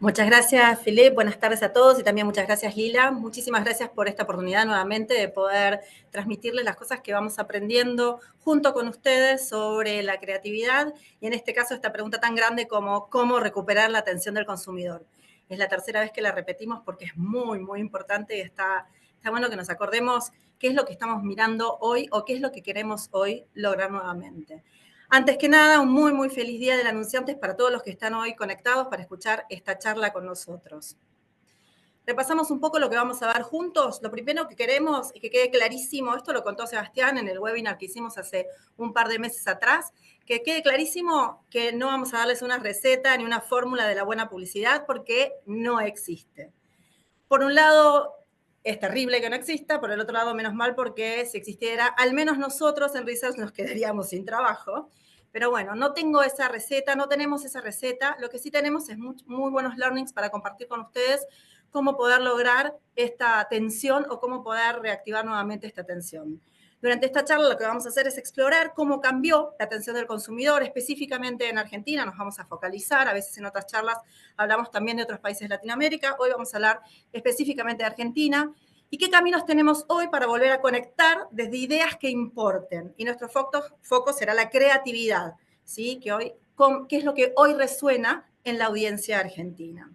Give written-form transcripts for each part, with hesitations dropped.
Muchas gracias, Philip. Buenas tardes a todos y también muchas gracias, Lila. Muchísimas gracias por esta oportunidad nuevamente de poder transmitirles las cosas que vamos aprendiendo junto con ustedes sobre la creatividad y en este caso esta pregunta tan grande como cómo recuperar la atención del consumidor. Es la tercera vez que la repetimos porque es muy, muy importante y está bueno que nos acordemos qué es lo que estamos mirando hoy o qué es lo que queremos hoy lograr nuevamente. Antes que nada, un muy, muy feliz Día del Anunciantes para todos los que están hoy conectados para escuchar esta charla con nosotros. Repasamos un poco lo que vamos a ver juntos. Lo primero que queremos y que quede clarísimo, esto lo contó Sebastián en el webinar que hicimos hace un par de meses atrás, que quede clarísimo que no vamos a darles una receta ni una fórmula de la buena publicidad porque no existe. Por un lado, es terrible que no exista, por el otro lado, menos mal, porque si existiera, al menos nosotros en Research nos quedaríamos sin trabajo. Pero bueno, no tengo esa receta, no tenemos esa receta. Lo que sí tenemos es muy buenos learnings para compartir con ustedes cómo poder lograr esta atención o cómo poder reactivar nuevamente esta atención. Durante esta charla lo que vamos a hacer es explorar cómo cambió la atención del consumidor, específicamente en Argentina, nos vamos a focalizar, a veces en otras charlas hablamos también de otros países de Latinoamérica, hoy vamos a hablar específicamente de Argentina, y qué caminos tenemos hoy para volver a conectar desde ideas que importen. Y nuestro foco será la creatividad, ¿sí? ¿Qué es lo que hoy resuena en la audiencia argentina?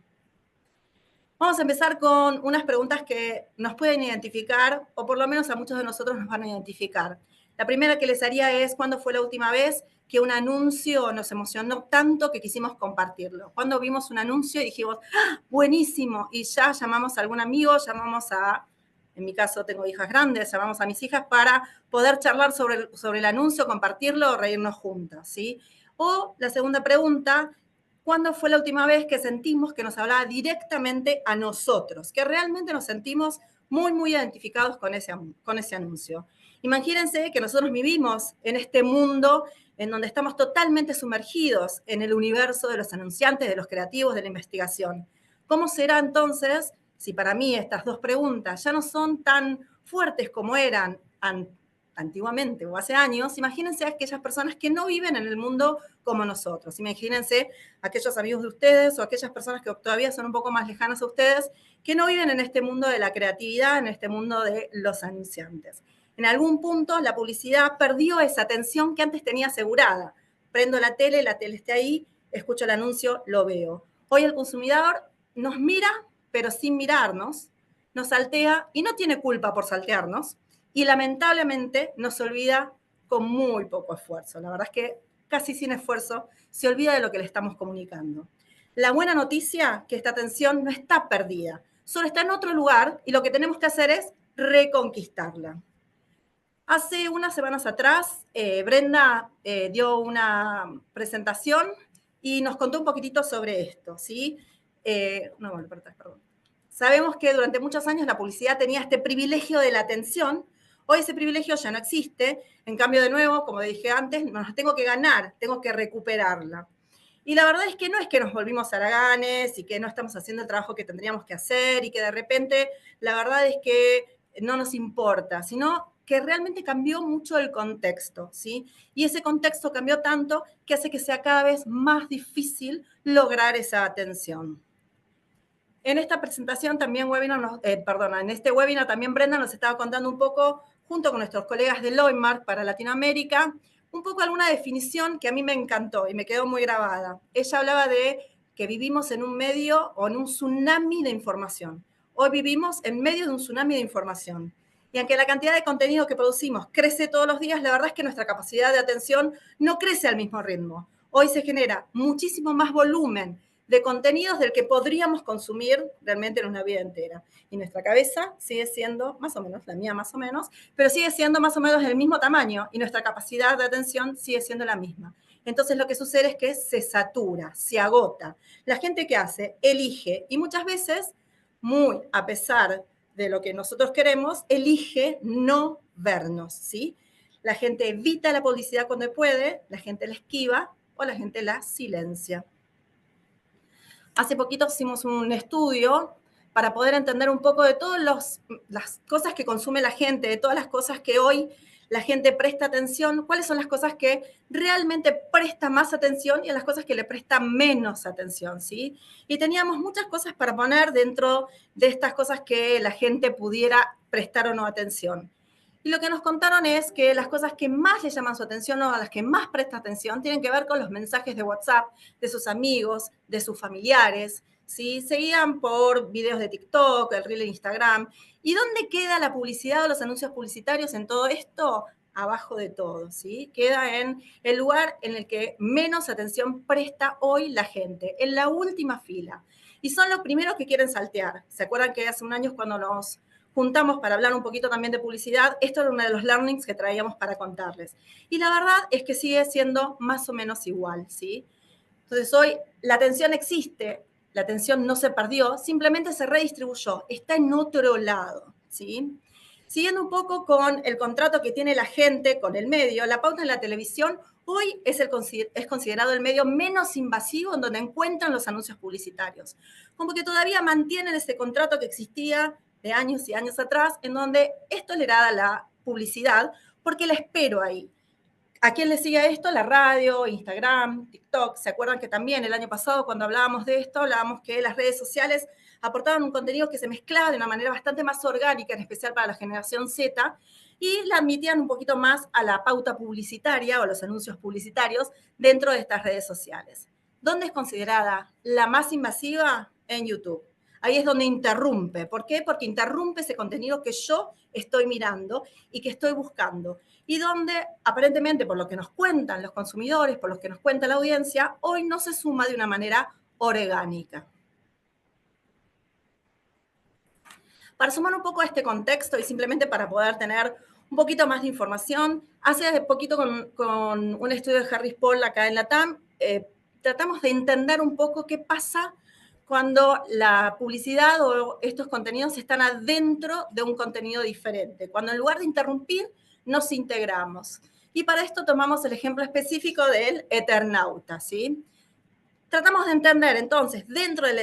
Vamos a empezar con unas preguntas que nos pueden identificar, o por lo menos a muchos de nosotros nos van a identificar. La primera que les haría es, ¿cuándo fue la última vez que un anuncio nos emocionó tanto que quisimos compartirlo? ¿Cuándo vimos un anuncio y dijimos, ¡ah, buenísimo! Y ya llamamos a algún amigo, en mi caso tengo hijas grandes, llamamos a mis hijas para poder charlar sobre el anuncio, compartirlo o reírnos juntas, ¿sí? O la segunda pregunta, ¿cuándo fue la última vez que sentimos que nos hablaba directamente a nosotros? Que realmente nos sentimos muy, muy identificados con ese anuncio. Imagínense que nosotros vivimos en este mundo en donde estamos totalmente sumergidos en el universo de los anunciantes, de los creativos, de la investigación. ¿Cómo será entonces si para mí estas dos preguntas ya no son tan fuertes como eran antiguamente o hace años? Imagínense a aquellas personas que no viven en el mundo como nosotros. Imagínense aquellos amigos de ustedes o aquellas personas que todavía son un poco más lejanas a ustedes, que no viven en este mundo de la creatividad, en este mundo de los anunciantes. En algún punto la publicidad perdió esa atención que antes tenía asegurada. Prendo la tele está ahí, escucho el anuncio, lo veo. Hoy el consumidor nos mira, pero sin mirarnos, nos saltea y no tiene culpa por saltearnos, y lamentablemente nos olvida con muy poco esfuerzo. La verdad es que casi sin esfuerzo se olvida de lo que le estamos comunicando. La buena noticia, que esta atención no está perdida, solo está en otro lugar y lo que tenemos que hacer es reconquistarla. Hace unas semanas atrás, Brenda dio una presentación y nos contó un poquitito sobre esto, ¿sí? Perdón. Sabemos que durante muchos años la publicidad tenía este privilegio de la atención. Hoy ese privilegio ya no existe. En cambio, de nuevo, como dije antes, nos la tengo que ganar, tengo que recuperarla. Y la verdad es que no es que nos volvimos haraganes y que no estamos haciendo el trabajo que tendríamos que hacer y que de repente la verdad es que no nos importa, sino que realmente cambió mucho el contexto, ¿sí? Y ese contexto cambió tanto que hace que sea cada vez más difícil lograr esa atención. En esta presentación también en este webinar también Brenda nos estaba contando un poco, junto con nuestros colegas de Loinmark para Latinoamérica, un poco alguna definición que a mí me encantó y me quedó muy grabada. Ella hablaba de que vivimos en un medio o en un tsunami de información. Hoy vivimos en medio de un tsunami de información. Y aunque la cantidad de contenido que producimos crece todos los días, la verdad es que nuestra capacidad de atención no crece al mismo ritmo. Hoy se genera muchísimo más volumen de contenidos del que podríamos consumir realmente en una vida entera. Y nuestra cabeza sigue siendo, más o menos, la mía más o menos, pero sigue siendo más o menos del mismo tamaño y nuestra capacidad de atención sigue siendo la misma. Entonces lo que sucede es que se satura, se agota. La gente que hace, elige y muchas veces, muy a pesar de lo que nosotros queremos, elige no vernos, ¿sí? La gente evita la publicidad cuando puede, la gente la esquiva o la gente la silencia. Hace poquito hicimos un estudio para poder entender un poco de todas las cosas que consume la gente, de todas las cosas que hoy la gente presta atención, cuáles son las cosas que realmente presta más atención y a las cosas que le presta menos atención, ¿sí? Y teníamos muchas cosas para poner dentro de estas cosas que la gente pudiera prestar o no atención. Y lo que nos contaron es que las cosas que más le llaman su atención o a las que más presta atención tienen que ver con los mensajes de WhatsApp de sus amigos, de sus familiares, ¿sí? Seguían por videos de TikTok, el reel de Instagram. ¿Y dónde queda la publicidad o los anuncios publicitarios en todo esto? Abajo de todo, ¿sí? Queda en el lugar en el que menos atención presta hoy la gente, en la última fila. Y son los primeros que quieren saltear. ¿Se acuerdan que hace un año cuando nos juntamos para hablar un poquito también de publicidad? Esto era uno de los learnings que traíamos para contarles. Y la verdad es que sigue siendo más o menos igual, ¿sí? Entonces hoy la atención existe, la atención no se perdió, simplemente se redistribuyó, está en otro lado, ¿sí? Siguiendo un poco con el contrato que tiene la gente con el medio, la pauta en la televisión hoy es considerado el medio menos invasivo en donde encuentran los anuncios publicitarios. Como que todavía mantienen ese contrato que existía de años y años atrás, en donde es tolerada la publicidad porque la espero ahí. ¿A quién le sigue esto? La radio, Instagram, TikTok. ¿Se acuerdan que también el año pasado cuando hablábamos de esto, hablábamos que las redes sociales aportaban un contenido que se mezclaba de una manera bastante más orgánica, en especial para la generación Z, y la admitían un poquito más a la pauta publicitaria o los anuncios publicitarios dentro de estas redes sociales? ¿Dónde es considerada la más invasiva? En YouTube. Ahí es donde interrumpe. ¿Por qué? Porque interrumpe ese contenido que yo estoy mirando y que estoy buscando. Y donde aparentemente, por lo que nos cuentan los consumidores, por lo que nos cuenta la audiencia, hoy no se suma de una manera orgánica. Para sumar un poco a este contexto y simplemente para poder tener un poquito más de información, hace poquito con un estudio de Harris Poll acá en la TAM, tratamos de entender un poco qué pasa cuando la publicidad o estos contenidos están adentro de un contenido diferente, cuando en lugar de interrumpir, nos integramos. Y para esto tomamos el ejemplo específico del Eternauta, ¿sí? Tratamos de entender entonces dentro del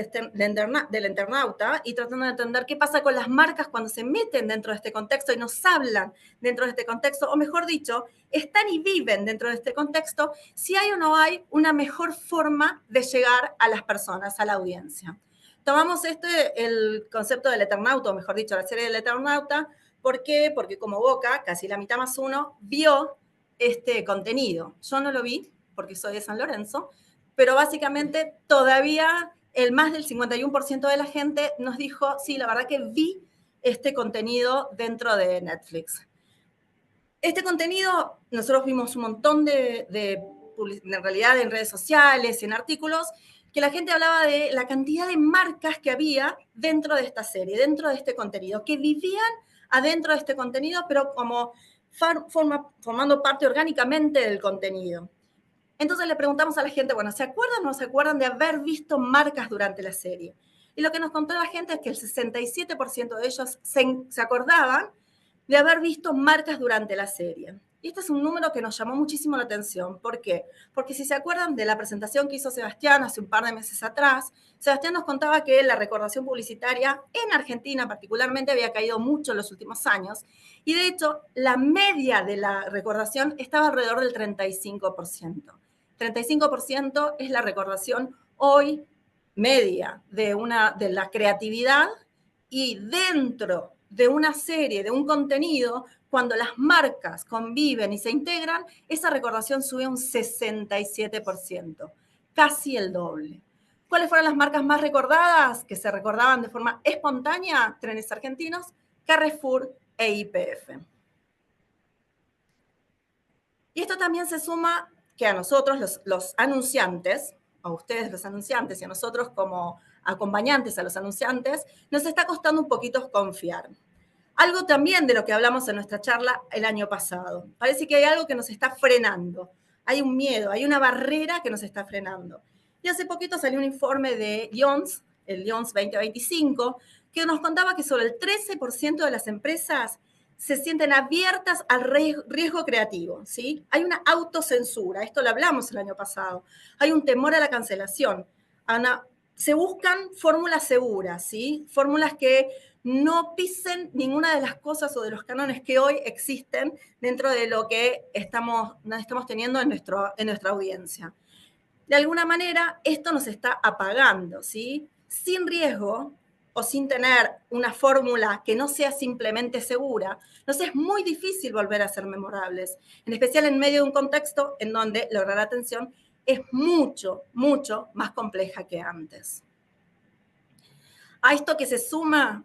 internauta y tratando de entender qué pasa con las marcas cuando se meten dentro de este contexto y nos hablan dentro de este contexto, o mejor dicho, están y viven dentro de este contexto, si hay o no hay una mejor forma de llegar a las personas, a la audiencia. Tomamos el concepto del Eternauta, o mejor dicho, la serie del Eternauta. ¿Por qué? Porque como Boca, casi la mitad más uno, vio este contenido. Yo no lo vi porque soy de San Lorenzo, pero básicamente todavía el más del 51% de la gente nos dijo, sí, la verdad que vi este contenido dentro de Netflix. Este contenido, nosotros vimos un montón en realidad en redes sociales, en artículos, que la gente hablaba de la cantidad de marcas que había dentro de esta serie, dentro de este contenido, que vivían adentro de este contenido, pero como formando parte orgánicamente del contenido. Entonces le preguntamos a la gente, bueno, ¿se acuerdan o no se acuerdan de haber visto marcas durante la serie? Y lo que nos contó la gente es que el 67% de ellos se acordaban de haber visto marcas durante la serie. Y este es un número que nos llamó muchísimo la atención. ¿Por qué? Porque si se acuerdan de la presentación que hizo Sebastián hace un par de meses atrás, Sebastián nos contaba que la recordación publicitaria en Argentina particularmente había caído mucho en los últimos años. Y de hecho, la media de la recordación estaba alrededor del 35%. 35% es la recordación hoy media de la creatividad, y dentro de una serie, de un contenido, cuando las marcas conviven y se integran, esa recordación sube un 67%, casi el doble. ¿Cuáles fueron las marcas más recordadas que se recordaban de forma espontánea? Trenes Argentinos, Carrefour e YPF. Y esto también se suma que a nosotros, los anunciantes, a ustedes los anunciantes y a nosotros como acompañantes a los anunciantes, nos está costando un poquito confiar. Algo también de lo que hablamos en nuestra charla el año pasado. Parece que hay algo que nos está frenando. Hay un miedo, hay una barrera que nos está frenando. Y hace poquito salió un informe de Jones, el Jones 2025, que nos contaba que solo el 13% de las empresas se sienten abiertas al riesgo creativo, ¿sí? Hay una autocensura, esto lo hablamos el año pasado. Hay un temor a la cancelación, a una se buscan fórmulas seguras, ¿sí? Fórmulas que no pisen ninguna de las cosas o de los cánones que hoy existen dentro de lo que estamos teniendo en nuestra audiencia. De alguna manera, esto nos está apagando, ¿sí? Sin riesgo o sin tener una fórmula que no sea simplemente segura, nos es muy difícil volver a ser memorables, en especial en medio de un contexto en donde lograr atención es mucho, mucho más compleja que antes. A esto que se suma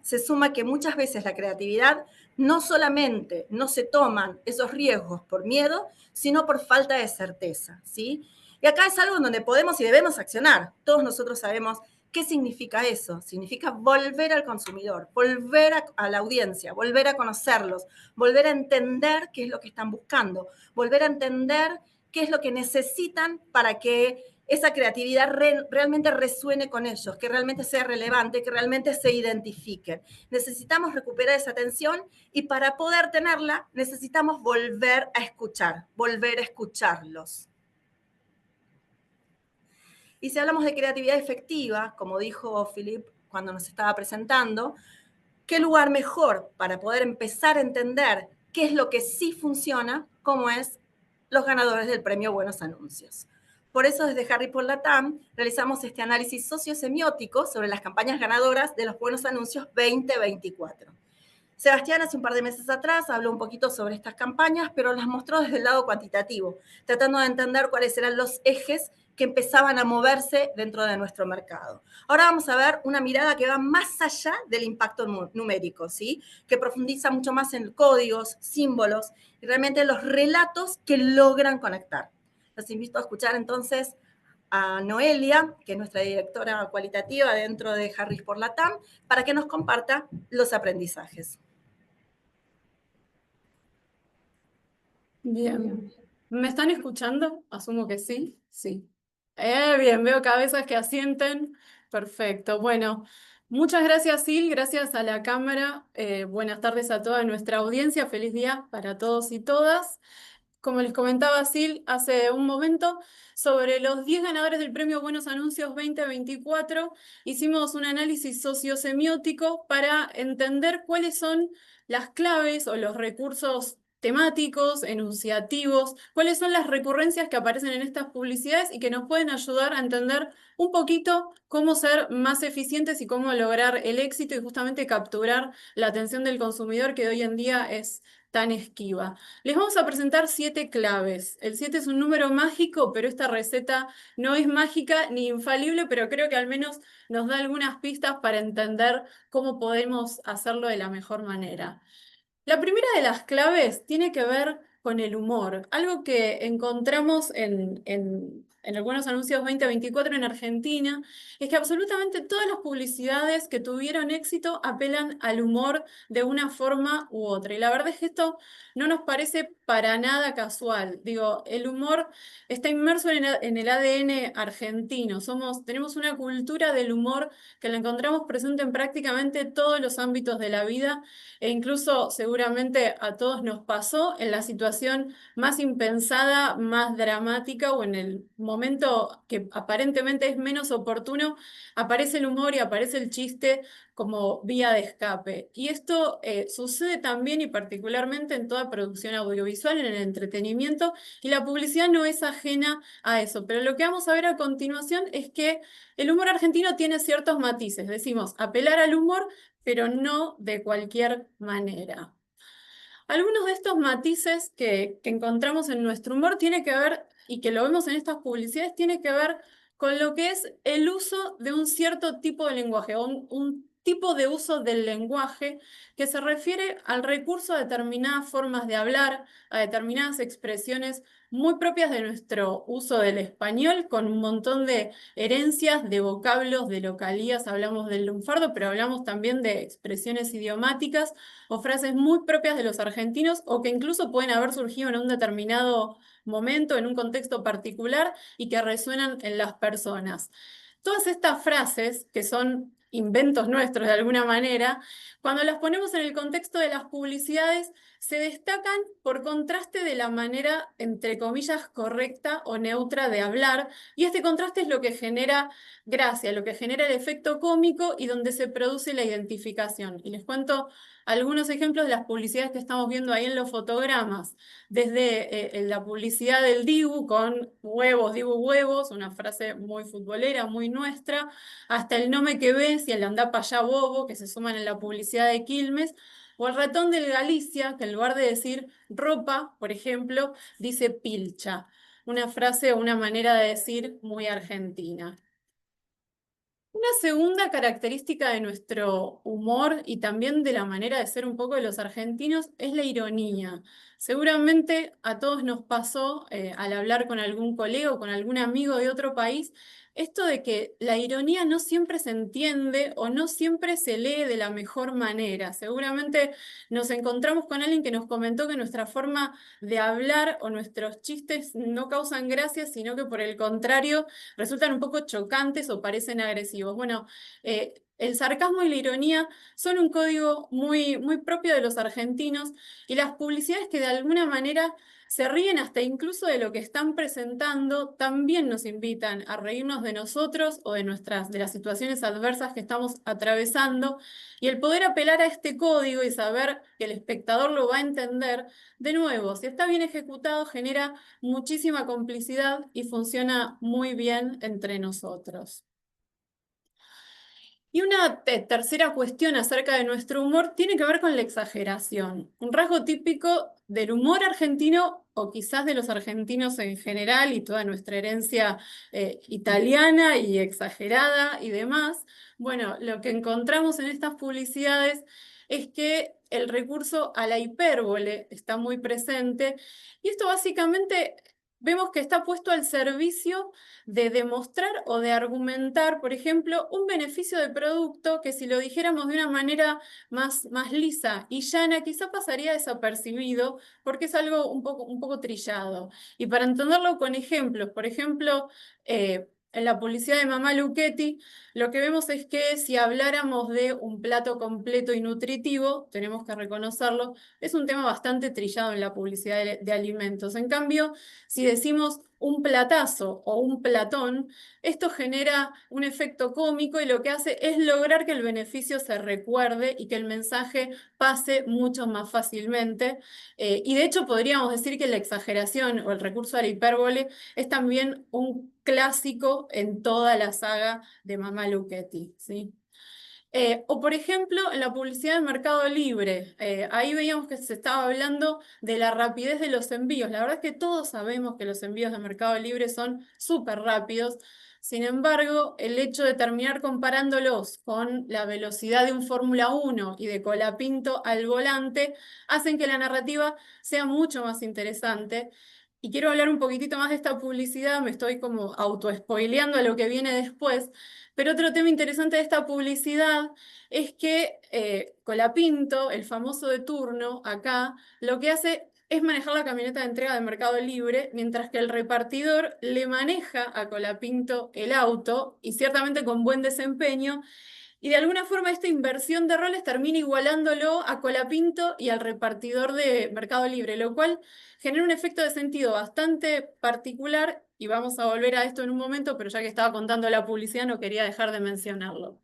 que muchas veces la creatividad no solamente no se toman esos riesgos por miedo, sino por falta de certeza, ¿sí? Y acá es algo en donde podemos y debemos accionar. Todos nosotros sabemos qué significa eso. Significa volver al consumidor, volver a la audiencia, volver a conocerlos, volver a entender qué es lo que están buscando, volver a entender qué es lo que necesitan para que esa creatividad realmente resuene con ellos, que realmente sea relevante, que realmente se identifiquen. Necesitamos recuperar esa atención y para poder tenerla necesitamos volver a escuchar, volver a escucharlos. Y si hablamos de creatividad efectiva, como dijo Philip cuando nos estaba presentando, ¿qué lugar mejor para poder empezar a entender qué es lo que sí funciona, como es los ganadores del premio Buenos Anuncios? Por eso desde Harry por Latam realizamos este análisis sociosemiótico sobre las campañas ganadoras de los Buenos Anuncios 2024. Sebastián hace un par de meses atrás habló un poquito sobre estas campañas, pero las mostró desde el lado cuantitativo, tratando de entender cuáles eran los ejes que empezaban a moverse dentro de nuestro mercado. Ahora vamos a ver una mirada que va más allá del impacto numérico, ¿sí? Que profundiza mucho más en códigos, símbolos y realmente los relatos que logran conectar. Los invito a escuchar entonces a Noelia, que es nuestra directora cualitativa dentro de Harris por Latam, para que nos comparta los aprendizajes. Bien. ¿Me están escuchando? Asumo que sí. Sí. Bien, veo cabezas que asienten. Perfecto. Bueno, muchas gracias, Sil. Gracias a la cámara. Buenas tardes a toda nuestra audiencia. Feliz día para todos y todas. Como les comentaba Sil hace un momento, sobre los 10 ganadores del Premio Buenos Anuncios 2024, hicimos un análisis sociosemiótico para entender cuáles son las claves o los recursos temáticos, enunciativos, cuáles son las recurrencias que aparecen en estas publicidades y que nos pueden ayudar a entender un poquito cómo ser más eficientes y cómo lograr el éxito y justamente capturar la atención del consumidor que hoy en día es tan esquiva. Les vamos a presentar 7 claves. El 7 es un número mágico, pero esta receta no es mágica ni infalible, pero creo que al menos nos da algunas pistas para entender cómo podemos hacerlo de la mejor manera. La primera de las claves tiene que ver con el humor, algo que encontramos en el Buenos Anuncios 2024 en Argentina, es que absolutamente todas las publicidades que tuvieron éxito apelan al humor de una forma u otra. Y la verdad es que esto no nos parece para nada casual. Digo, el humor está inmerso en el ADN argentino. Tenemos una cultura del humor que la encontramos presente en prácticamente todos los ámbitos de la vida e incluso seguramente a todos nos pasó en la situación más impensada, más dramática o en el momento que aparentemente es menos oportuno, aparece el humor y aparece el chiste como vía de escape. Y esto sucede también y particularmente en toda producción audiovisual, en el entretenimiento, y la publicidad no es ajena a eso. Pero lo que vamos a ver a continuación es que el humor argentino tiene ciertos matices. Decimos, apelar al humor, pero no de cualquier manera. Algunos de estos matices que encontramos en nuestro humor tiene que ver, y que lo vemos en estas publicidades, tiene que ver con lo que es el uso de un cierto tipo de lenguaje, o un tipo de uso del lenguaje que se refiere al recurso a determinadas formas de hablar, a determinadas expresiones muy propias de nuestro uso del español, con un montón de herencias, de vocablos, de localías. Hablamos del lunfardo, pero hablamos también de expresiones idiomáticas o frases muy propias de los argentinos o que incluso pueden haber surgido en un determinado momento, en un contexto particular y que resuenan en las personas. Todas estas frases, que son inventos nuestros de alguna manera, cuando las ponemos en el contexto de las publicidades, se destacan por contraste de la manera, entre comillas, correcta o neutra de hablar, y este contraste es lo que genera gracia, lo que genera el efecto cómico y donde se produce la identificación. Y les cuento algunos ejemplos de las publicidades que estamos viendo ahí en los fotogramas, desde la publicidad del Dibu con huevos, Dibu huevos, una frase muy futbolera, muy nuestra, hasta el no me que ves y el andá pa' allá bobo, que se suman en la publicidad de Quilmes, o el ratón del Galicia, que en lugar de decir ropa, por ejemplo, dice pilcha, una frase o una manera de decir muy argentina. Una segunda característica de nuestro humor y también de la manera de ser un poco de los argentinos es la ironía. Seguramente a todos nos pasó al hablar con algún colega o con algún amigo de otro país, esto de que la ironía no siempre se entiende o no siempre se lee de la mejor manera. Seguramente nos encontramos con alguien que nos comentó que nuestra forma de hablar o nuestros chistes no causan gracia, sino que por el contrario resultan un poco chocantes o parecen agresivos. Bueno, el sarcasmo y la ironía son un código muy, muy propio de los argentinos y las publicidades que de alguna manera se ríen hasta incluso de lo que están presentando, también nos invitan a reírnos de nosotros o de las situaciones adversas que estamos atravesando. Y el poder apelar a este código y saber que el espectador lo va a entender, de nuevo, si está bien ejecutado, genera muchísima complicidad y funciona muy bien entre nosotros. Y una tercera cuestión acerca de nuestro humor tiene que ver con la exageración. Un rasgo típico del humor argentino o quizás de los argentinos en general y toda nuestra herencia italiana y exagerada y demás. Bueno, lo que encontramos en estas publicidades es que el recurso a la hipérbole está muy presente y esto básicamente vemos que está puesto al servicio de demostrar o de argumentar, por ejemplo, un beneficio de producto que si lo dijéramos de una manera más lisa y llana, quizá pasaría desapercibido porque es algo un poco trillado. Y para entenderlo con ejemplos, por ejemplo, en la publicidad de Mamá Luchetti, lo que vemos es que si habláramos de un plato completo y nutritivo, tenemos que reconocerlo, es un tema bastante trillado en la publicidad de alimentos. En cambio, si decimos un platazo o un platón, esto genera un efecto cómico y lo que hace es lograr que el beneficio se recuerde y que el mensaje pase mucho más fácilmente. Y de hecho podríamos decir que la exageración o el recurso a la hipérbole es también un clásico en toda la saga de Mamá Luchetti, ¿sí? O por ejemplo, en la publicidad del Mercado Libre, ahí veíamos que se estaba hablando de la rapidez de los envíos. La verdad es que todos sabemos que los envíos de Mercado Libre son súper rápidos. Sin embargo, el hecho de terminar comparándolos con la velocidad de un Fórmula 1 y de Colapinto al volante, hacen que la narrativa sea mucho más interesante. Y quiero hablar un poquitito más de esta publicidad, me estoy como auto-spoileando a lo que viene después, pero otro tema interesante de esta publicidad es que Colapinto, el famoso de turno acá, lo que hace es manejar la camioneta de entrega de Mercado Libre, mientras que el repartidor le maneja a Colapinto el auto, y ciertamente con buen desempeño, y de alguna forma esta inversión de roles termina igualándolo a Colapinto y al repartidor de Mercado Libre, lo cual genera un efecto de sentido bastante particular, y vamos a volver a esto en un momento, pero ya que estaba contando la publicidad no quería dejar de mencionarlo.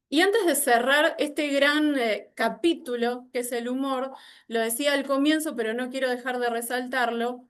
Y antes de cerrar este gran capítulo, que es el humor, lo decía al comienzo, pero no quiero dejar de resaltarlo,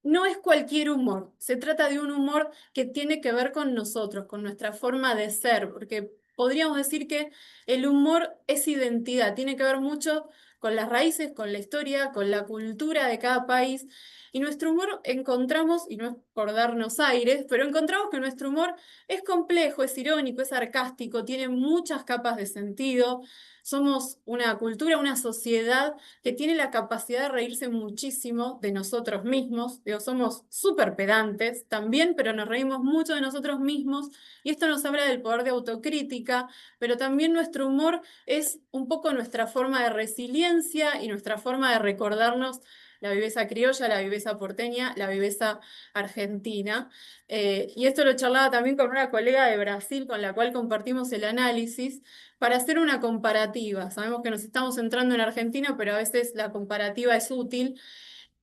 no es cualquier humor, se trata de un humor que tiene que ver con nosotros, con nuestra forma de ser, porque podríamos decir que el humor es identidad, tiene que ver mucho con las raíces, con la historia, con la cultura de cada país. Y nuestro humor encontramos, y no es por darnos aires, pero encontramos que nuestro humor es complejo, es irónico, es sarcástico, tiene muchas capas de sentido. Somos una cultura, una sociedad que tiene la capacidad de reírse muchísimo de nosotros mismos. Digo, somos súper pedantes también, pero nos reímos mucho de nosotros mismos y esto nos habla del poder de autocrítica, pero también nuestro humor es un poco nuestra forma de resiliencia y nuestra forma de recordarnos la viveza criolla, la viveza porteña, la viveza argentina. Y esto lo charlaba también con una colega de Brasil con la cual compartimos el análisis para hacer una comparativa. Sabemos que nos estamos centrando en Argentina, pero a veces la comparativa es útil.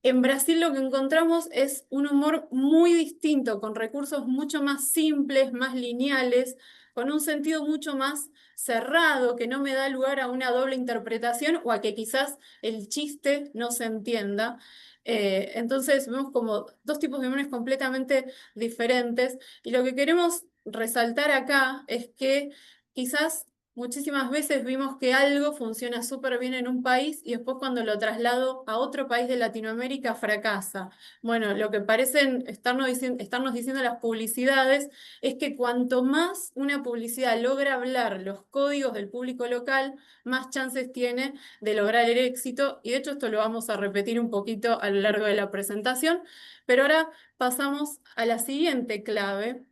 En Brasil lo que encontramos es un humor muy distinto, con recursos mucho más simples, más lineales, con un sentido mucho más cerrado, que no me da lugar a una doble interpretación o a que quizás el chiste no se entienda. Entonces vemos como dos tipos de humores completamente diferentes y lo que queremos resaltar acá es que quizás muchísimas veces vimos que algo funciona súper bien en un país y después cuando lo traslado a otro país de Latinoamérica fracasa. Bueno, lo que parecen estarnos diciendo las publicidades es que cuanto más una publicidad logra hablar los códigos del público local, más chances tiene de lograr el éxito. Y de hecho esto lo vamos a repetir un poquito a lo largo de la presentación. Pero ahora pasamos a la siguiente clave,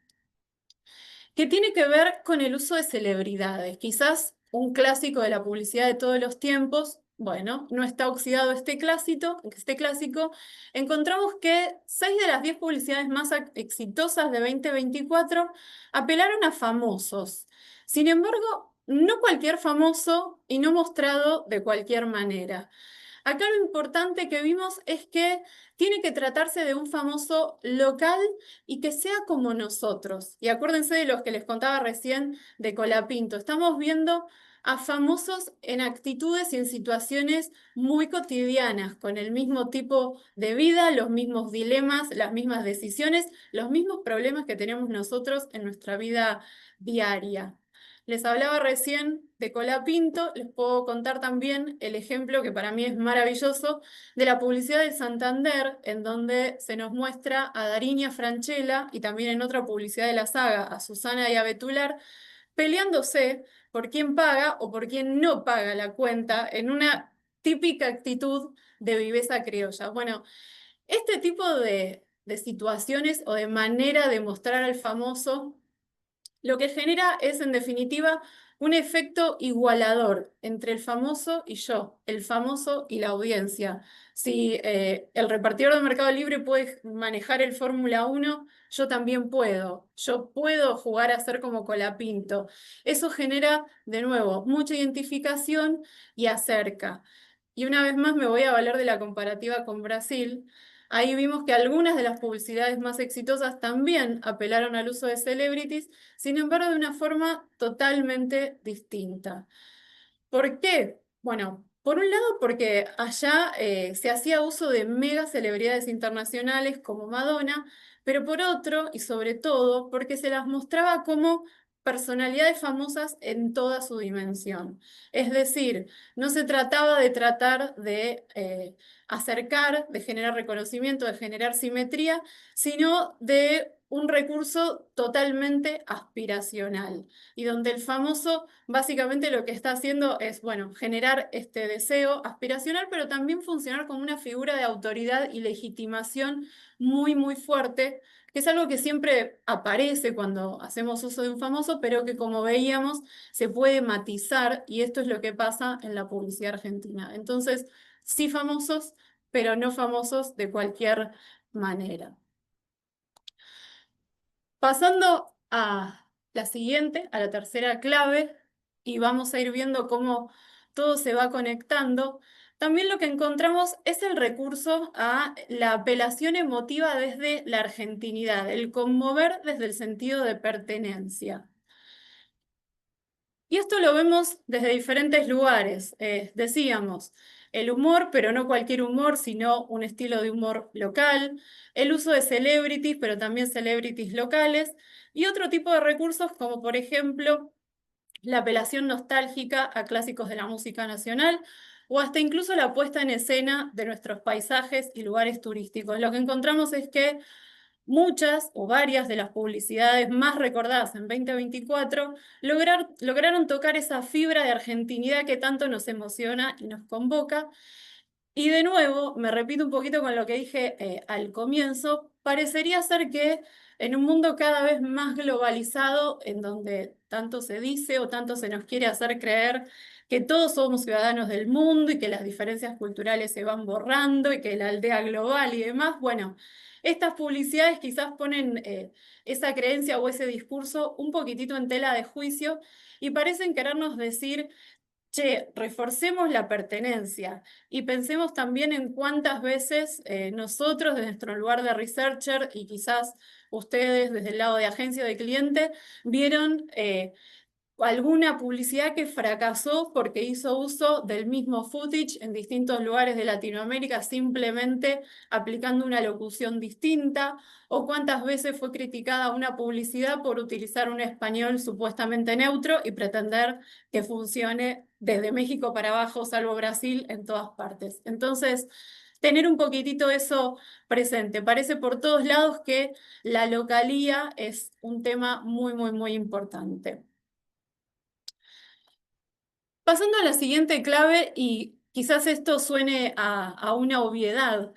que tiene que ver con el uso de celebridades. Quizás un clásico de la publicidad de todos los tiempos. Bueno, no está oxidado este clásico. Encontramos que 6 de las 10 publicidades más exitosas de 2024 apelaron a famosos. Sin embargo, no cualquier famoso y no mostrado de cualquier manera. Acá lo importante que vimos es que tiene que tratarse de un famoso local y que sea como nosotros. Y acuérdense de los que les contaba recién de Colapinto. Estamos viendo a famosos en actitudes y en situaciones muy cotidianas, con el mismo tipo de vida, los mismos dilemas, las mismas decisiones, los mismos problemas que tenemos nosotros en nuestra vida diaria. Les hablaba recién de Colapinto, les puedo contar también el ejemplo que para mí es maravilloso de la publicidad de Santander, en donde se nos muestra a Dariña Franchella y también en otra publicidad de la saga a Susana y a Betular peleándose por quién paga o por quién no paga la cuenta en una típica actitud de viveza criolla. Bueno, este tipo de situaciones o de manera de mostrar al famoso lo que genera es, en definitiva, un efecto igualador entre el famoso y yo, el famoso y la audiencia. Si el repartidor de Mercado Libre puede manejar el Fórmula 1, yo también puedo. Yo puedo jugar a ser como Colapinto. Eso genera, de nuevo, mucha identificación y acerca. Y una vez más me voy a valer de la comparativa con Brasil. Ahí vimos que algunas de las publicidades más exitosas también apelaron al uso de celebrities, sin embargo, de una forma totalmente distinta. ¿Por qué? Bueno, por un lado, porque allá se hacía uso de mega celebridades internacionales como Madonna, pero por otro, y sobre todo, porque se las mostraba como personalidades famosas en toda su dimensión. Es decir, no se trataba de tratar de acercar, de generar reconocimiento, de generar simetría, sino de un recurso totalmente aspiracional y donde el famoso básicamente lo que está haciendo es, bueno, generar este deseo aspiracional, pero también funcionar como una figura de autoridad y legitimación muy, muy fuerte, que es algo que siempre aparece cuando hacemos uso de un famoso, pero que como veíamos se puede matizar y esto es lo que pasa en la publicidad argentina. Entonces, sí famosos, pero no famosos de cualquier manera. Pasando a la siguiente, a la tercera clave, y vamos a ir viendo cómo todo se va conectando. También lo que encontramos es el recurso a la apelación emotiva desde la argentinidad, el conmover desde el sentido de pertenencia. Y esto lo vemos desde diferentes lugares. Decíamos, el humor, pero no cualquier humor, sino un estilo de humor local, el uso de celebrities, pero también celebrities locales, y otro tipo de recursos como por ejemplo la apelación nostálgica a clásicos de la música nacional o hasta incluso la puesta en escena de nuestros paisajes y lugares turísticos. Lo que encontramos es que muchas o varias de las publicidades más recordadas en 2024 lograron tocar esa fibra de argentinidad que tanto nos emociona y nos convoca. Y de nuevo, me repito un poquito con lo que dije al comienzo, parecería ser que en un mundo cada vez más globalizado, en donde tanto se dice o tanto se nos quiere hacer creer que todos somos ciudadanos del mundo y que las diferencias culturales se van borrando y que la aldea global y demás. Bueno, estas publicidades quizás ponen esa creencia o ese discurso un poquitito en tela de juicio y parecen querernos decir: che, reforcemos la pertenencia y pensemos también en cuántas veces nosotros, desde nuestro lugar de researcher y quizás ustedes desde el lado de agencia de cliente, vieron alguna publicidad que fracasó porque hizo uso del mismo footage en distintos lugares de Latinoamérica, simplemente aplicando una locución distinta, o cuántas veces fue criticada una publicidad por utilizar un español supuestamente neutro y pretender que funcione desde México para abajo, salvo Brasil, en todas partes. Entonces, tener un poquitito eso presente. Parece por todos lados que la localía es un tema muy, muy, muy importante. Pasando a la siguiente clave, y quizás esto suene a una obviedad,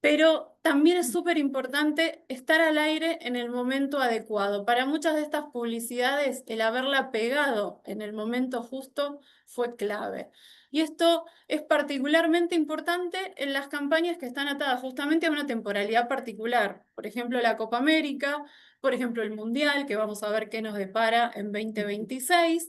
pero también es súper importante estar al aire en el momento adecuado. Para muchas de estas publicidades, el haberla pegado en el momento justo fue clave. Y esto es particularmente importante en las campañas que están atadas justamente a una temporalidad particular. Por ejemplo, la Copa América, por ejemplo, el Mundial, que vamos a ver qué nos depara en 2026.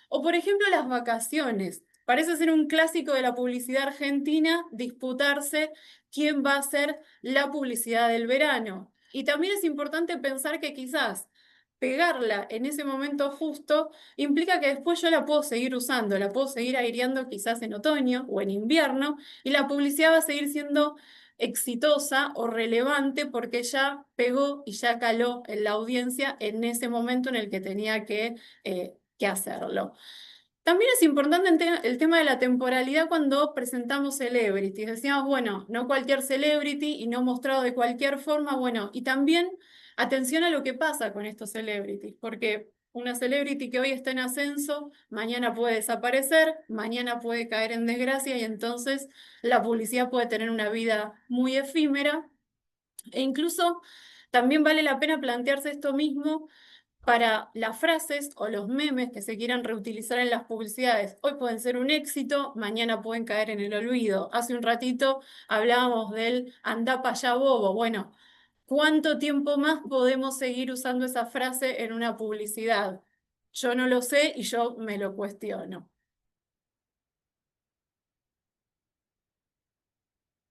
O por ejemplo las vacaciones. Parece ser un clásico de la publicidad argentina disputarse quién va a ser la publicidad del verano. Y también es importante pensar que quizás pegarla en ese momento justo implica que después yo la puedo seguir usando, la puedo seguir aireando quizás en otoño o en invierno, y la publicidad va a seguir siendo exitosa o relevante porque ya pegó y ya caló en la audiencia en ese momento en el que tenía que hacerlo. También es importante el tema de la temporalidad cuando presentamos celebrities. Decíamos, bueno, no cualquier celebrity y no mostrado de cualquier forma, bueno, y también atención a lo que pasa con estos celebrities, porque una celebrity que hoy está en ascenso, mañana puede desaparecer, mañana puede caer en desgracia y entonces la publicidad puede tener una vida muy efímera e incluso también vale la pena plantearse esto mismo para las frases o los memes que se quieran reutilizar en las publicidades. Hoy pueden ser un éxito, mañana pueden caer en el olvido. Hace un ratito hablábamos del andá pa' allá bobo. Bueno, ¿cuánto tiempo más podemos seguir usando esa frase en una publicidad? Yo no lo sé y yo me lo cuestiono.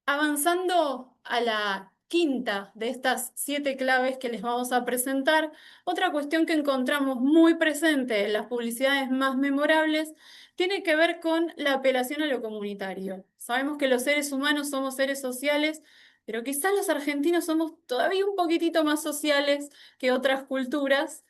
Avanzando a la quinta de estas 7 claves que les vamos a presentar, otra cuestión que encontramos muy presente en las publicidades más memorables tiene que ver con la apelación a lo comunitario. Sabemos que los seres humanos somos seres sociales, pero quizás los argentinos somos todavía un poquitito más sociales que otras culturas.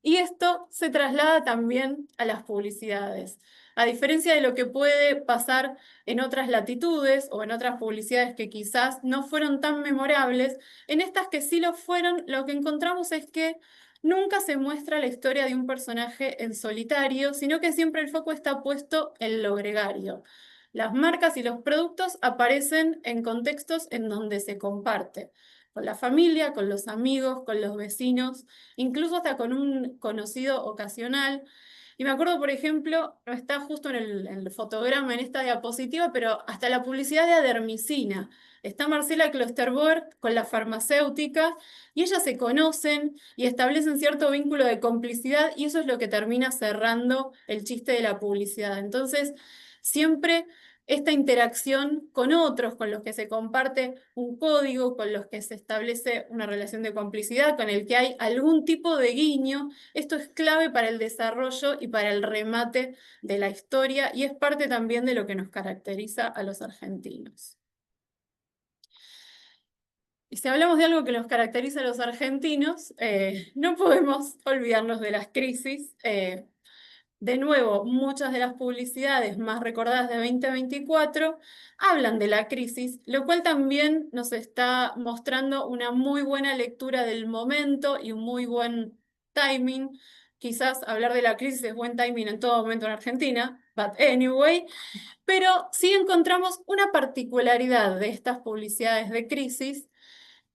Y esto se traslada también a las publicidades. A diferencia de lo que puede pasar en otras latitudes o en otras publicidades que quizás no fueron tan memorables, en estas que sí lo fueron, lo que encontramos es que nunca se muestra la historia de un personaje en solitario, sino que siempre el foco está puesto en lo gregario. Las marcas y los productos aparecen en contextos en donde se comparte, con la familia, con los amigos, con los vecinos, incluso hasta con un conocido ocasional. Y me acuerdo, por ejemplo, no está justo en el fotograma, en esta diapositiva, pero hasta la publicidad de Adermicina. Está Marcela Klosterboer con la farmacéutica y ellas se conocen y establecen cierto vínculo de complicidad y eso es lo que termina cerrando el chiste de la publicidad. Entonces, siempre esta interacción con otros, con los que se comparte un código, con los que se establece una relación de complicidad, con el que hay algún tipo de guiño, esto es clave para el desarrollo y para el remate de la historia y es parte también de lo que nos caracteriza a los argentinos. Y si hablamos de algo que nos caracteriza a los argentinos, no podemos olvidarnos de las crisis. De nuevo, muchas de las publicidades más recordadas de 2024 hablan de la crisis, lo cual también nos está mostrando una muy buena lectura del momento y un muy buen timing. Quizás hablar de la crisis es buen timing en todo momento en Argentina, but anyway, pero sí encontramos una particularidad de estas publicidades de crisis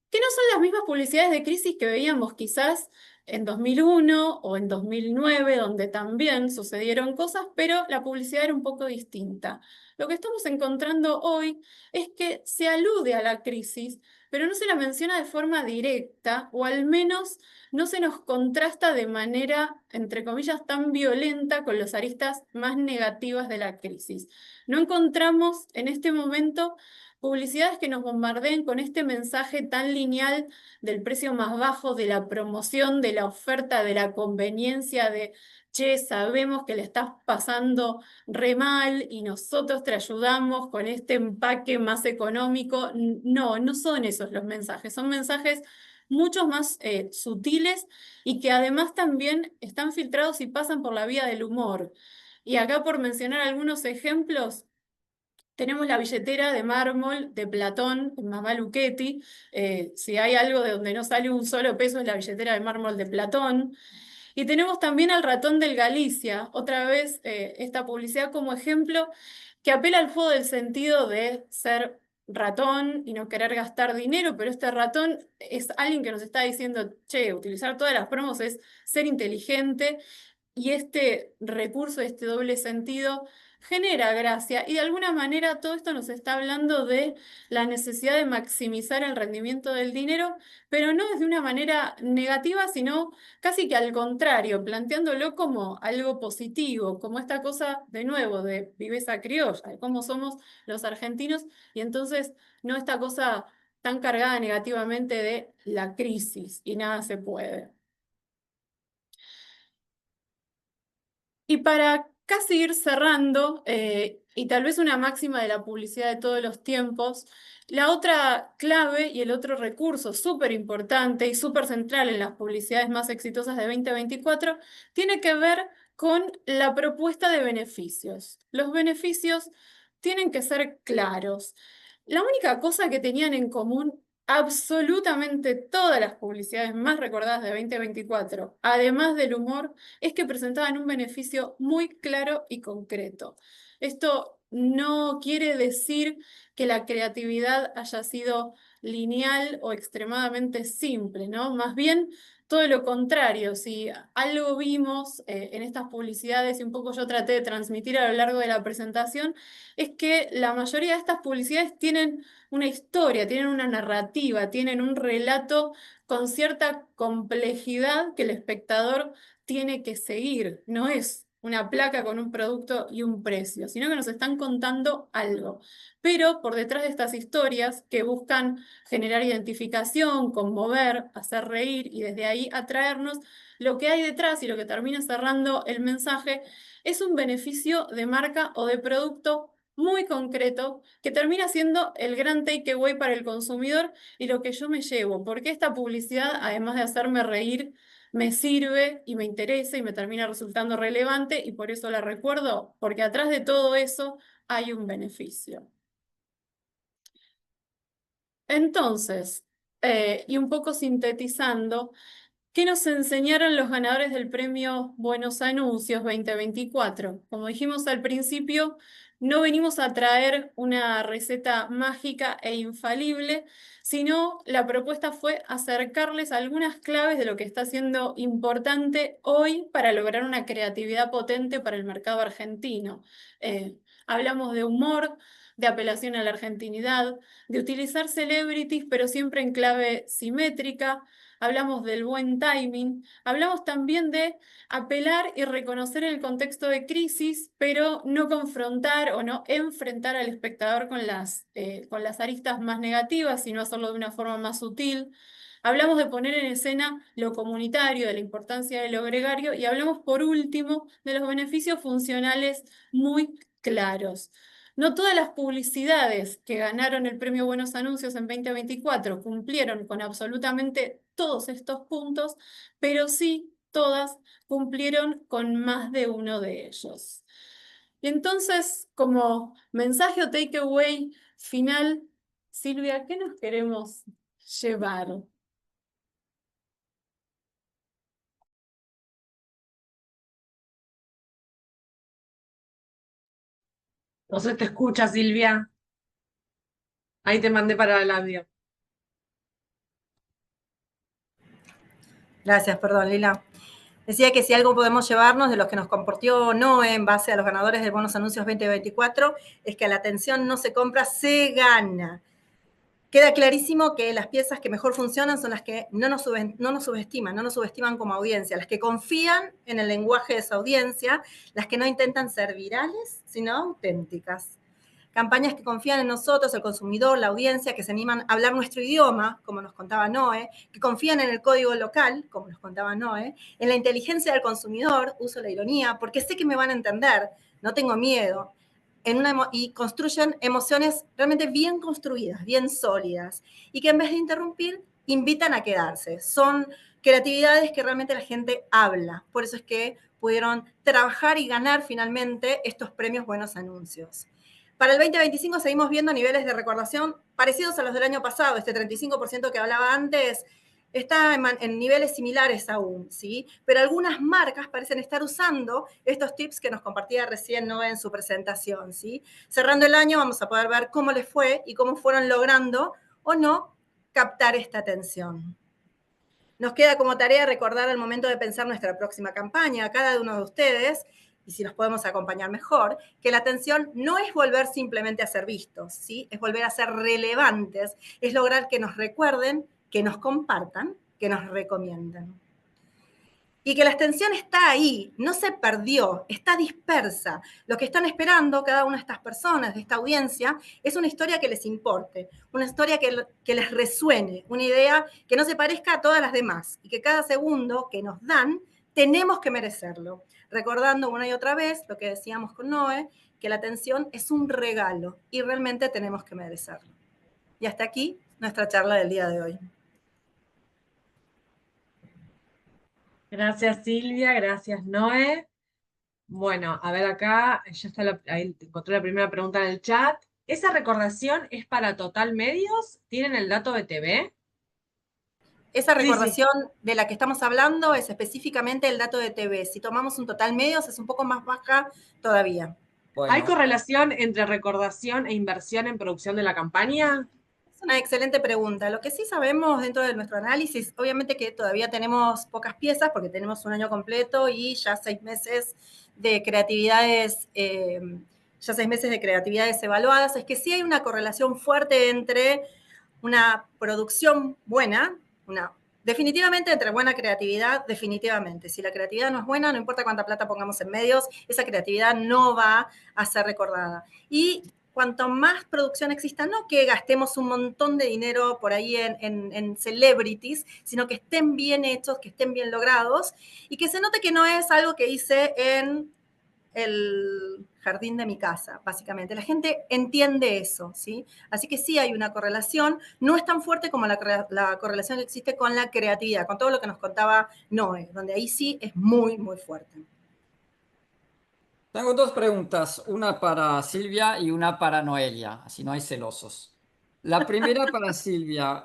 que no son las mismas publicidades de crisis que veíamos quizás en 2001 o en 2009, donde también sucedieron cosas, pero la publicidad era un poco distinta. Lo que estamos encontrando hoy es que se alude a la crisis, pero no se la menciona de forma directa, o al menos no se nos contrasta de manera, entre comillas, tan violenta con las aristas más negativas de la crisis. No encontramos en este momento publicidades que nos bombardeen con este mensaje tan lineal del precio más bajo, de la promoción, de la oferta, de la conveniencia, de, che, sabemos que le estás pasando re mal y nosotros te ayudamos con este empaque más económico. No, no son esos los mensajes, son mensajes mucho más sutiles y que además también están filtrados y pasan por la vía del humor. Y acá por mencionar algunos ejemplos, tenemos la billetera de mármol de Platón, Mamá Luchetti. Si hay algo de donde no sale un solo peso es la billetera de mármol de Platón. Y tenemos también al ratón del Galicia, otra vez esta publicidad como ejemplo que apela al juego del sentido de ser ratón y no querer gastar dinero, pero este ratón es alguien que nos está diciendo, che, utilizar todas las promos es ser inteligente y este recurso, este doble sentido, genera gracia y de alguna manera todo esto nos está hablando de la necesidad de maximizar el rendimiento del dinero, pero no desde una manera negativa, sino casi que al contrario, planteándolo como algo positivo, como esta cosa de nuevo de viveza criolla, de cómo somos los argentinos y entonces no esta cosa tan cargada negativamente de la crisis y nada se puede. Y para casi ir cerrando, y tal vez una máxima de la publicidad de todos los tiempos, la otra clave y el otro recurso súper importante y súper central en las publicidades más exitosas de 2024 tiene que ver con la propuesta de beneficios. Los beneficios tienen que ser claros. La única cosa que tenían en común absolutamente todas las publicidades más recordadas de 2024, además del humor, es que presentaban un beneficio muy claro y concreto. Esto no quiere decir que la creatividad haya sido lineal o extremadamente simple, ¿no? Más bien todo lo contrario. Si algo vimos en estas publicidades y un poco yo traté de transmitir a lo largo de la presentación, es que la mayoría de estas publicidades tienen una historia, tienen una narrativa, tienen un relato con cierta complejidad que el espectador tiene que seguir. No es una placa con un producto y un precio, sino que nos están contando algo. Pero por detrás de estas historias que buscan generar identificación, conmover, hacer reír y desde ahí atraernos, lo que hay detrás y lo que termina cerrando el mensaje es un beneficio de marca o de producto muy concreto que termina siendo el gran takeaway para el consumidor y lo que yo me llevo, porque esta publicidad, además de hacerme reír, me sirve y me interesa y me termina resultando relevante y por eso la recuerdo, porque atrás de todo eso hay un beneficio. Entonces, y un poco sintetizando, ¿qué nos enseñaron los ganadores del premio Buenos Anuncios 2024? Como dijimos al principio, no venimos a traer una receta mágica e infalible, sino la propuesta fue acercarles algunas claves de lo que está siendo importante hoy para lograr una creatividad potente para el mercado argentino. Hablamos de humor, de apelación a la argentinidad, de utilizar celebrities, pero siempre en clave simétrica. Hablamos del buen timing, hablamos también de apelar y reconocer el contexto de crisis, pero no confrontar o no enfrentar al espectador con las aristas más negativas, sino hacerlo de una forma más sutil. Hablamos de poner en escena lo comunitario, de la importancia de lo gregario y hablamos por último de los beneficios funcionales muy claros. No todas las publicidades que ganaron el premio Buenos Anuncios en 2024 cumplieron con absolutamente todos estos puntos, pero sí todas cumplieron con más de uno de ellos. Y entonces, como mensaje o takeaway final, Silvia, ¿qué nos queremos llevar? No se te escucha, Silvia. Ahí te mandé para el audio. Gracias, perdón, Lila. Decía que si algo podemos llevarnos de los que nos compartió Noé en base a los ganadores de Bonos Anuncios 2024 es que la atención no se compra, se gana. Queda clarísimo que las piezas que mejor funcionan son las que no nos subestiman como audiencia, las que confían en el lenguaje de esa audiencia, las que no intentan ser virales, sino auténticas. Campañas que confían en nosotros, el consumidor, la audiencia, que se animan a hablar nuestro idioma, como nos contaba Noé, que confían en el código local, como nos contaba Noé, en la inteligencia del consumidor, uso la ironía, porque sé que me van a entender, no tengo miedo, y construyen emociones realmente bien construidas, bien sólidas, y que en vez de interrumpir, invitan a quedarse. Son creatividades que realmente la gente habla. Por eso es que pudieron trabajar y ganar finalmente estos premios Buenos Anuncios. Para el 2025 seguimos viendo niveles de recordación parecidos a los del año pasado. Este 35% que hablaba antes está en niveles similares aún, ¿sí? Pero algunas marcas parecen estar usando estos tips que nos compartía recién Noé en su presentación, ¿sí? Cerrando el año vamos a poder ver cómo les fue y cómo fueron logrando o no captar esta atención. Nos queda como tarea recordar al momento de pensar nuestra próxima campaña a cada uno de ustedes, y si nos podemos acompañar mejor, que la atención no es volver simplemente a ser vistos, ¿sí? Es volver a ser relevantes, es lograr que nos recuerden, que nos compartan, que nos recomienden. Y que la atención está ahí, no se perdió, está dispersa. Lo que están esperando cada una de estas personas, de esta audiencia, es una historia que les importe, una historia que les resuene, una idea que no se parezca a todas las demás y que cada segundo que nos dan tenemos que merecerlo. Recordando una y otra vez lo que decíamos con Noé, que la atención es un regalo y realmente tenemos que merecerlo. Y hasta aquí nuestra charla del día de hoy. Gracias Silvia, gracias Noé. Bueno, a ver acá, ya está ahí encontré la primera pregunta en el chat. ¿Esa recordación es para Total Medios? ¿Tienen el dato de TV? Esa Sí, sí. recordación de la que estamos hablando es específicamente el dato de TV. Si tomamos un total medios es un poco más baja todavía. ¿Hay Bueno, correlación entre recordación e inversión en producción de la campaña? Es una excelente pregunta. Lo que sí sabemos dentro de nuestro análisis, obviamente que todavía tenemos pocas piezas porque tenemos un año completo y ya 6 meses de creatividades, evaluadas, es que sí hay una correlación fuerte entre una producción buena, definitivamente entre buena creatividad, definitivamente. Si la creatividad no es buena, no importa cuánta plata pongamos en medios, esa creatividad no va a ser recordada. Y cuanto más producción exista, no que gastemos un montón de dinero por ahí en celebrities, sino que estén bien hechos, que estén bien logrados y que se note que no es algo que hice en el jardín de mi casa, básicamente. La gente entiende eso, ¿sí? Así que sí hay una correlación, no es tan fuerte como la correlación que existe con la creatividad, con todo lo que nos contaba Noé, donde ahí sí es muy, muy fuerte. tengo dos preguntas, una para Silvia y una para Noelia, así no hay celosos. La primera para Silvia.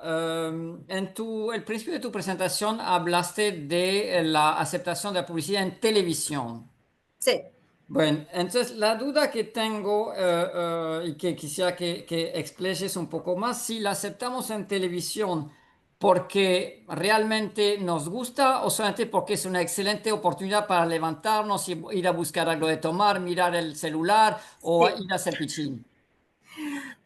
El principio de tu presentación hablaste de la aceptación de la publicidad en televisión. Sí. Bueno, entonces la duda que tengo y que quisiera que expliques un poco más, si la aceptamos en televisión porque realmente nos gusta o solamente porque es una excelente oportunidad para levantarnos y ir a buscar algo de tomar, mirar el celular o Sí. ir a hacer pichín.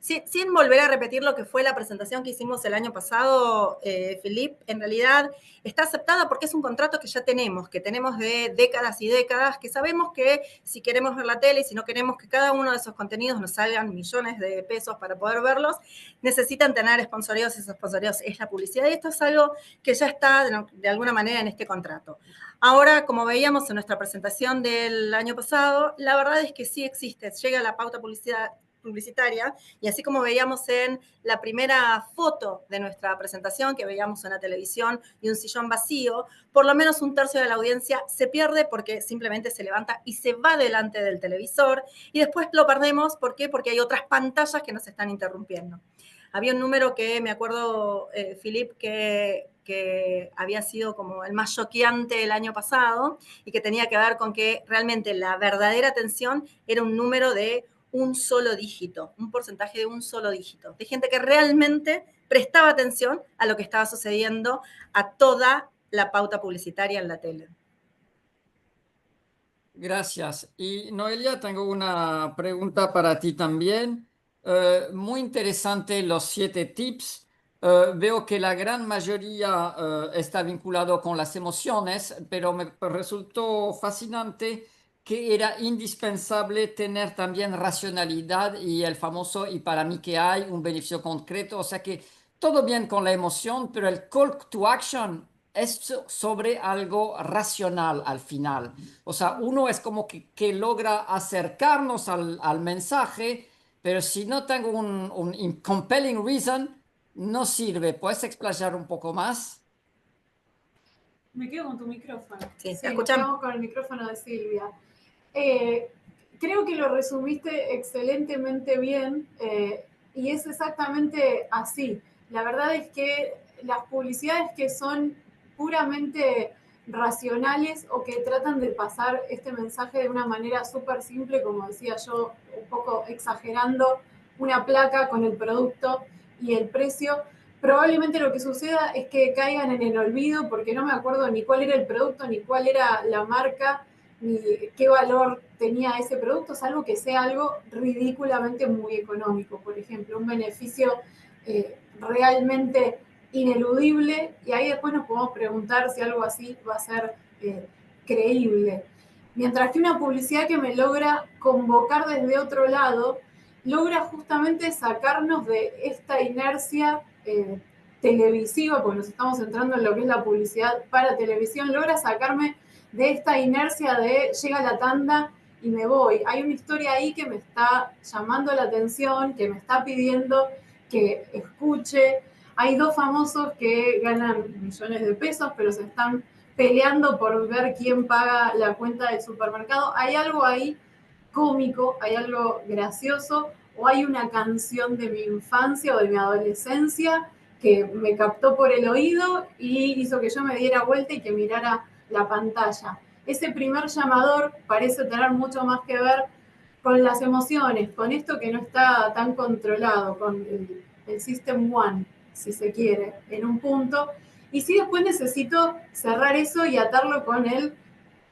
Sin volver a repetir lo que fue la presentación que hicimos el año pasado, Philip, en realidad está aceptada porque es un contrato que ya tenemos, que tenemos de décadas y décadas, que sabemos que si queremos ver la tele y si no queremos que cada uno de esos contenidos nos salgan millones de pesos para poder verlos, necesitan tener sponsoreos y esos sponsoreos es la publicidad. Y esto es algo que ya está de alguna manera en este contrato. Ahora, como veíamos en nuestra presentación del año pasado, la verdad es que sí existe, llega la pauta publicitaria, y así como veíamos en la primera foto de nuestra presentación, que veíamos en la televisión y un sillón vacío, por lo menos un tercio de la audiencia se pierde porque simplemente se levanta y se va delante del televisor, y después lo perdemos, ¿por qué? Porque hay otras pantallas que nos están interrumpiendo. Había un número que me acuerdo, Philip, que había sido como el más choqueante el año pasado y que tenía que ver con que realmente la verdadera atención era un número de un solo dígito, un porcentaje de un solo dígito, de gente que realmente prestaba atención a lo que estaba sucediendo a toda la pauta publicitaria en la tele. Gracias. Y Noelia, tengo una pregunta para ti también. Muy interesante los 7 tips. Veo que la gran mayoría está vinculado con las emociones, pero me resultó fascinante que era indispensable tener también racionalidad y el famoso "y para mí que hay un beneficio concreto". O sea que todo bien con la emoción, pero el call to action es sobre algo racional al final. O sea, uno es como que logra acercarnos al mensaje, pero si no tengo un compelling reason, no sirve. ¿Puedes explayar un poco más? Me quedo con tu micrófono. Sí, Sí, nos escuchame. quedamos con el micrófono de Silvia. Creo que lo resumiste excelentemente bien y es exactamente así. La verdad es que las publicidades que son puramente racionales o que tratan de pasar este mensaje de una manera súper simple, como decía yo, un poco exagerando una placa con el producto y el precio, probablemente lo que suceda es que caigan en el olvido porque no me acuerdo ni cuál era el producto, ni cuál era la marca, ni qué valor tenía ese producto, salvo que sea algo ridículamente muy económico. Por ejemplo, un beneficio realmente ineludible, y ahí después nos podemos preguntar si algo así va a ser creíble. Mientras que una publicidad que me logra convocar desde otro lado, logra justamente sacarnos de esta inercia televisiva, porque nos estamos centrando en lo que es la publicidad para televisión, logra sacarme de esta inercia de llega la tanda y me voy. Hay una historia ahí que me está llamando la atención, que me está pidiendo que escuche. Hay 2 famosos que ganan millones de pesos, pero se están peleando por ver quién paga la cuenta del supermercado. Hay algo ahí cómico, hay algo gracioso, o hay una canción de mi infancia o de mi adolescencia que me captó por el oído y hizo que yo me diera vuelta y que mirara la pantalla. Ese primer llamador parece tener mucho más que ver con las emociones, con esto que no está tan controlado, con el System One, si se quiere, en un punto. Y sí, después necesito cerrar eso y atarlo con el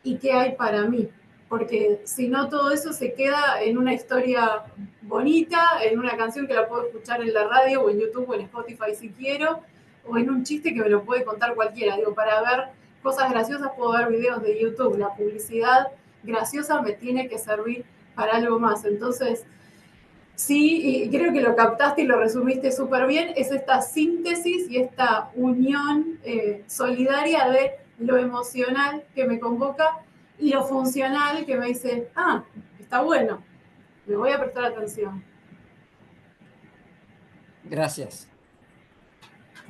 ¿y qué hay para mí? Porque si no, todo eso se queda en una historia bonita, en una canción que la puedo escuchar en la radio o en YouTube o en Spotify si quiero, o en un chiste que me lo puede contar cualquiera. Digo, para ver cosas graciosas puedo ver videos de YouTube. La publicidad graciosa me tiene que servir para algo más. Entonces, sí, y creo que lo captaste y lo resumiste súper bien, es esta síntesis y esta unión solidaria de lo emocional que me convoca y lo funcional que me dice, ah, está bueno, me voy a prestar atención. Gracias.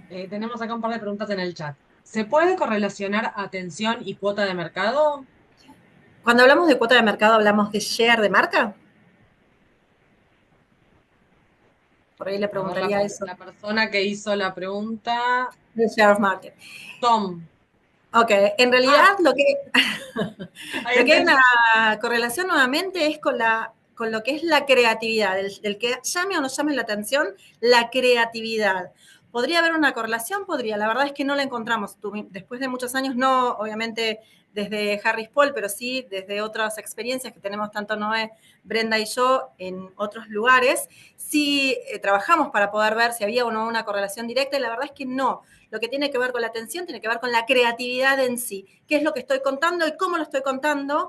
Tenemos acá un par de preguntas en el chat. ¿Se puede correlacionar atención y cuota de mercado? Cuando hablamos de cuota de mercado, ¿hablamos de share de marca? Por ahí le A ver, preguntaría eso. la persona que hizo la pregunta, De share of market. Tom. Ok, en realidad lo que Ahí hay entendí. una correlación nuevamente es con lo que es la creatividad, del que llame o no llame la atención, la creatividad. ¿Podría haber una correlación? Podría, la verdad es que no la encontramos. Después de muchos años, no obviamente desde Harris Poll, pero sí desde otras experiencias que tenemos tanto Noé, Brenda y yo en otros lugares, sí trabajamos para poder ver si había o no una correlación directa y la verdad es que no. Lo que tiene que ver con la atención tiene que ver con la creatividad en sí. ¿Qué es lo que estoy contando y cómo lo estoy contando?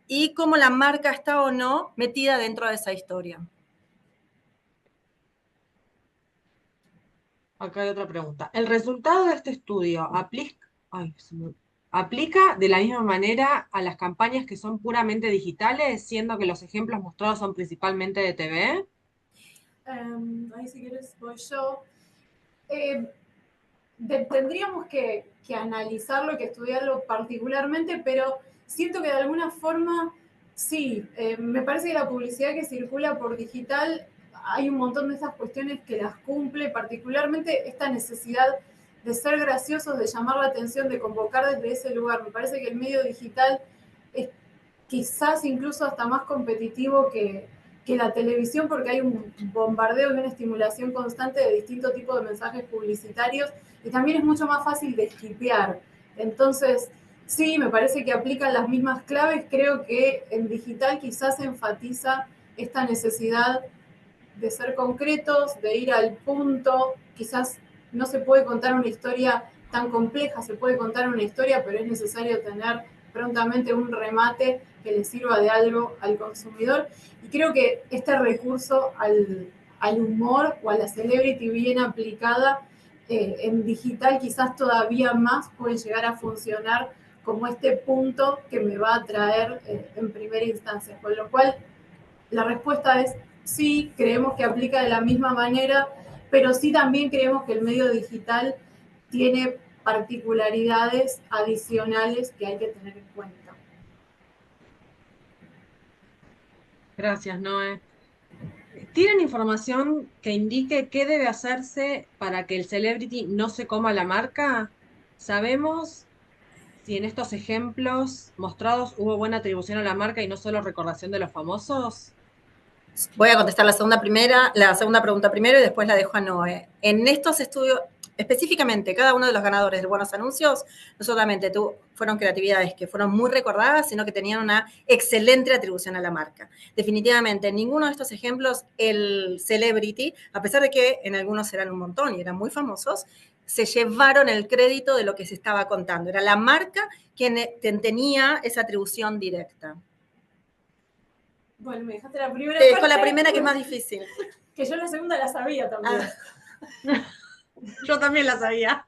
Y cómo la marca está o no metida dentro de esa historia. Acá hay otra pregunta. ¿El resultado de este estudio aplica de la misma manera a las campañas que son puramente digitales, siendo que los ejemplos mostrados son principalmente de TV? Ahí si quieres voy yo. Tendríamos que analizarlo y que estudiarlo particularmente, pero siento que de alguna forma sí, me parece que la publicidad que circula por digital, hay un montón de esas cuestiones que las cumple, particularmente esta necesidad de ser graciosos, de llamar la atención, de convocar desde ese lugar. Me parece que el medio digital es quizás incluso hasta más competitivo que la televisión porque hay un bombardeo y una estimulación constante de distintos tipos de mensajes publicitarios y también es mucho más fácil de skipear. Entonces, sí, me parece que aplican las mismas claves. Creo que en digital quizás se enfatiza esta necesidad de ser concretos, de ir al punto. Quizás no se puede contar una historia tan compleja, se puede contar una historia, pero es necesario tener prontamente un remate que le sirva de algo al consumidor. Y creo que este recurso al humor o a la celebrity bien aplicada en digital quizás todavía más puede llegar a funcionar como este punto que me va a atraer en primera instancia. Con lo cual, la respuesta es sí, creemos que aplica de la misma manera, pero sí también creemos que el medio digital tiene particularidades adicionales que hay que tener en cuenta. Gracias, Noé. ¿Tienen información que indique qué debe hacerse para que el celebrity no se coma la marca? ¿Sabemos si en estos ejemplos mostrados hubo buena atribución a la marca y no solo recordación de los famosos? Voy a contestar la segunda pregunta primero y después la dejo a Noé. En estos estudios, específicamente, cada uno de los ganadores de Buenos Anuncios, no solamente fueron creatividades que fueron muy recordadas, sino que tenían una excelente atribución a la marca. Definitivamente, en ninguno de estos ejemplos el celebrity, a pesar de que en algunos eran un montón y eran muy famosos, se llevaron el crédito de lo que se estaba contando. Era la marca quien tenía esa atribución directa. Bueno, me dejaste la primera Te parte. dejo la primera, que es más difícil. Que yo la segunda la sabía también. Yo también la sabía.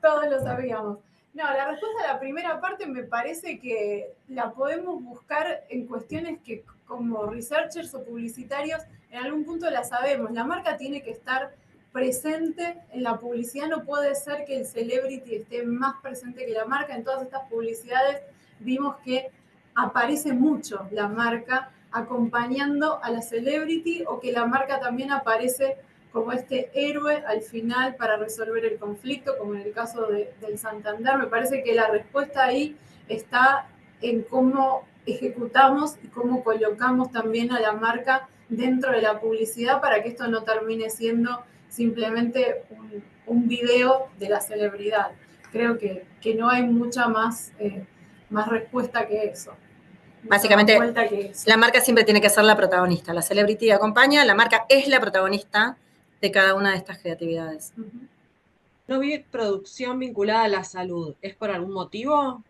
Todos lo sabíamos. No, la respuesta a la primera parte me parece que la podemos buscar en cuestiones que como researchers o publicitarios en algún punto la sabemos. La marca tiene que estar presente en la publicidad, no puede ser que el celebrity esté más presente que la marca. En todas estas publicidades vimos que aparece mucho la marca acompañando a la celebrity o que la marca también aparece como este héroe al final para resolver el conflicto, como en el caso del Santander. Me parece que la respuesta ahí está en cómo ejecutamos y cómo colocamos también a la marca dentro de la publicidad para que esto no termine siendo simplemente un video de la celebridad. Creo que no hay mucha más respuesta que eso. Básicamente, Que eso. La marca siempre tiene que ser la protagonista. La celebrity acompaña, la marca es la protagonista de cada una de estas creatividades. ¿No vi producción vinculada a la salud? ¿Es por algún motivo?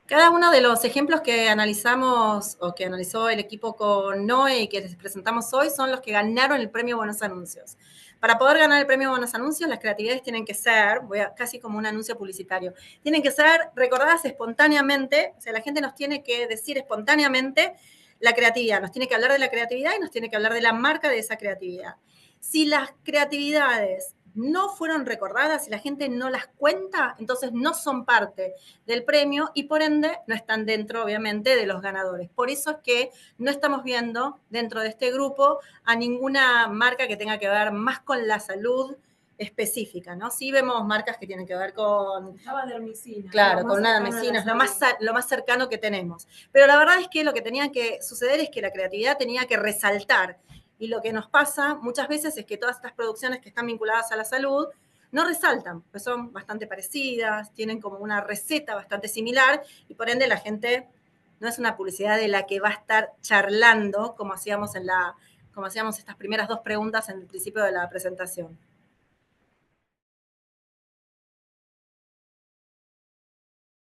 Cada uno de los ejemplos que analizamos o que analizó el equipo con Noé y que les presentamos hoy son los que ganaron el premio Buenos Anuncios. Para poder ganar el premio Buenos Anuncios, las creatividades tienen que ser, casi como un anuncio publicitario, tienen que ser recordadas espontáneamente, o sea, la gente nos tiene que decir espontáneamente la creatividad, nos tiene que hablar de la creatividad y nos tiene que hablar de la marca de esa creatividad. Si las creatividades no fueron recordadas, si la gente no las cuenta, entonces no son parte del premio y por ende no están dentro, obviamente, de los ganadores. Por eso es que no estamos viendo dentro de este grupo a ninguna marca que tenga que ver más con la salud específica, ¿no? Sí vemos marcas que tienen que ver con... Estaba dermicina. Claro, con una dermicina, es lo más cercano que tenemos. Pero la verdad es que lo que tenía que suceder es que la creatividad tenía que resaltar. Y lo que nos pasa muchas veces es que todas estas producciones que están vinculadas a la salud no resaltan, pues son bastante parecidas, tienen como una receta bastante similar y por ende la gente no es una publicidad de la que va a estar charlando como hacíamos estas primeras dos preguntas en el principio de la presentación.